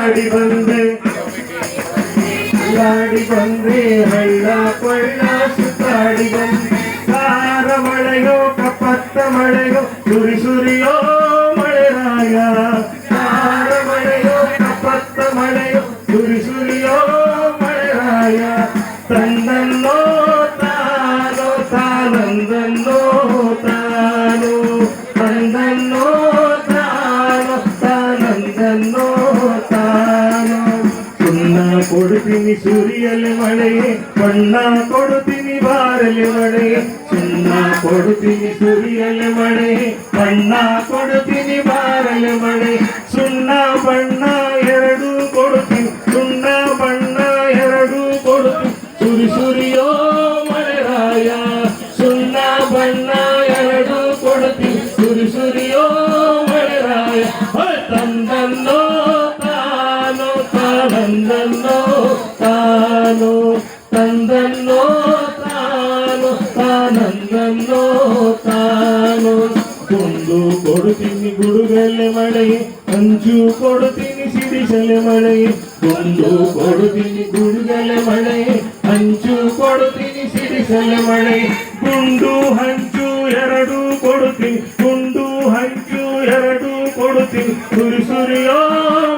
ಅಲ್ಲಾಡಿ ಬಂದೆ ಅಲ್ಲಾಡಿ ಬಂದೆ ಹಳ್ಳ ಕೊಳ್ಳ ಸುತ್ತಾಡಿ ಬಂದೆ ಕಾರ ಮಳೆಯೋ ಕಪ್ಪತ್ತ ಮಳೆಯೋ ಸುರಿ ಸುರಿಯೋ ಮಳೆರಾಯ ಕಾರ ಮಳೆಯೋ ಕಪ್ಪತ್ತ ಮಳೆಯೋ ಸುರಿ ಸುರಿಯೋ ಮಳೆರಾಯ ತಂದನ್ನೋ ತಾನೋ ತಾನಂದನ್ನೋ ತಾನು ತಂದನ್ನೋ ತಾನೋ ತಾನಂದನ್ನೋ ತಾನು ಸುಣ್ಣ ಕೊಡುತ್ತೀನಿ ಸುರಿಯಲೆ ಮಳೆಯೇ ಬಣ್ಣ ಕೊಡುತ್ತೀನಿ ಬಾರಲೆ ಮಳೆಯೇ ಸುಣ್ಣ ಕೊಡುತ್ತೀನಿ ಸುರಿಯಲೆ ಮಳೆಯೇ ಬಣ್ಣ ಕೊಡುತ್ತೀನಿ ಬಾರಲೆ ಮಳೆ ಸುಣ್ಣ ಬಣ್ಣ ಎರಡು ಕೊಡುತ್ತೀನಿ ಸುಣ್ಣ ಬಣ್ಣ ಎರಡು ಕೊಡುತ್ತೀನಿ ಸುರಿ ಸುರಿಯೋ ಮಳೆರಾಯ ಸುಣ್ಣ ಬಣ್ಣ ಎರಡು ಕೊಡುತ್ತೀನಿ ಸುರಿ ಸುರಿಯೋ ಮಳೆರಾಯ ತಂದನ್ನೋ ತಾನೋ ತಾನಂದನ್ನೋ ತಾನು ತಂದನ್ನೋ ತಾನು ತಾನಂದನ್ನೋ ತಾನು ಕೊಂಡು ಕೊಡುತ್ತೀನಿ ಗುಡುಗಲೆ ಮಳೆಯೇ ಅಂಚು ಕೊಡುತ್ತೀನಿ ಸಿಡಿಸಲೆ ಮಳೆಯೇ ಕೊಂಡು ಕೊಡುತ್ತೀನಿ ಗುಡುಗಲೆ ಮಳೆಯೇ ಅಂಚು ಕೊಡುತ್ತೀನಿ ಸಿಡಿಸಲೆ ಮಳೆಯೇ ಗುಂಡು ಹಂಚು ಎರಡು ಕೊಡುತ್ತೀನಿ ಗುಂಡು ಹಂಚು ಎರಡು ಕೊಡುತ್ತೀನಿ ಸುರಿ ಸುರಿಯೋ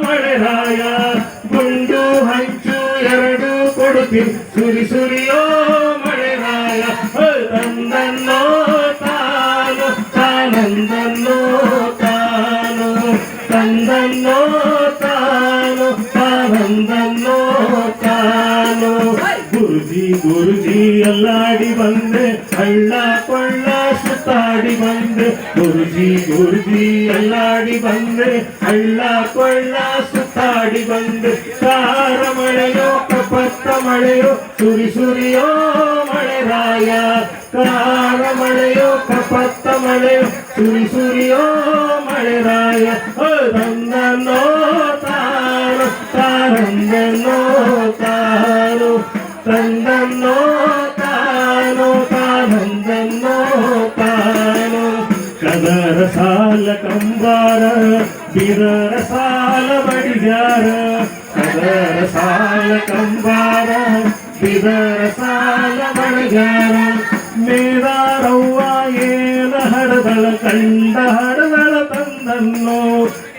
ಮಳೆರಾಯ ಗುಂಡು ಹಂಚು ಎರಡು ಕೊಡುತ್ತೀನಿ ಸುರಿ ಸುರಿಯೋ ಮಳೆರಾಯ ತಂದನ್ನೋ ತಾನು ತಾನಂದನ್ನೋ ತಾನು ತಂದನ್ನೋ ತಾನು ತಾನಂದನ್ನೋ ತಾನು ಗುರುಜಿ ಗುರುಜಿ ಅಲ್ಲಾಡಿ ಬಂದೆ ಹಳ್ಳ ಕೊಳ್ಳ ಸುತ್ತಾಡಿ ಬಂದೆ ಗುರುಜಿ ಗುರುಜಿ ಅಲ್ಲಾಡಿ ಬಂದೆ ಹಳ್ಳ ಕೊಳ್ಳ ಸುತ್ತಾಡಿ ಬಂದೆ ಕಾರ ಮಳೆಯೋ ಕಪ್ಪತ್ತ ಮಳೆಯೋ ಸುರಿ ಸುರಿಯೋ ಮಳೆರಾಯ ಕಾರ ಮಳೆಯೋ ಕಪ್ಪತ್ತ ಮಳೆಯೋ ಸುರಿ ಸುರಿಯೋ ಮಳೆರಾಯ ತಂದನ್ನೋ ತಾನು ತಾನಂದನ್ನೋ ತಾನು ತಂದನ್ನೋ ತಾನು ತಾನಂದನ್ನೋ ತಾನು ಕದರ ಸಾಲ ಕಂಬಾರ ಬಿರರ ಸಾಲ ಬಡಿಗಾರ ಕದರ ಸಾಲ ಕಂಬಾರ ಬಿದರ ಸಾಲ ಬಡಿಗಾರ ಮೇದಾರವ್ವ ಏನ ಹಡದಳ ಕಂಡ ಹಡದಳ ತಂದನ್ನೋ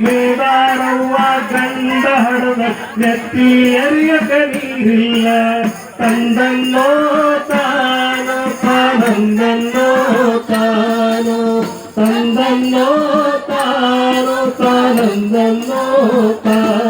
ಮೇದಾರವ್ವ ಗಂಡ ಹಡದ ನೆತ್ತಿ ಎರಿಯಕ ನೀರಿಲ್ಲ ತಂದನ್ನೋ ತಾನು ತಾನಂದನ್ನೋ ತಾನು ತಂದನ್ನೋ ತಾನು ತಾನಂದನ್ನೋ ತಾನು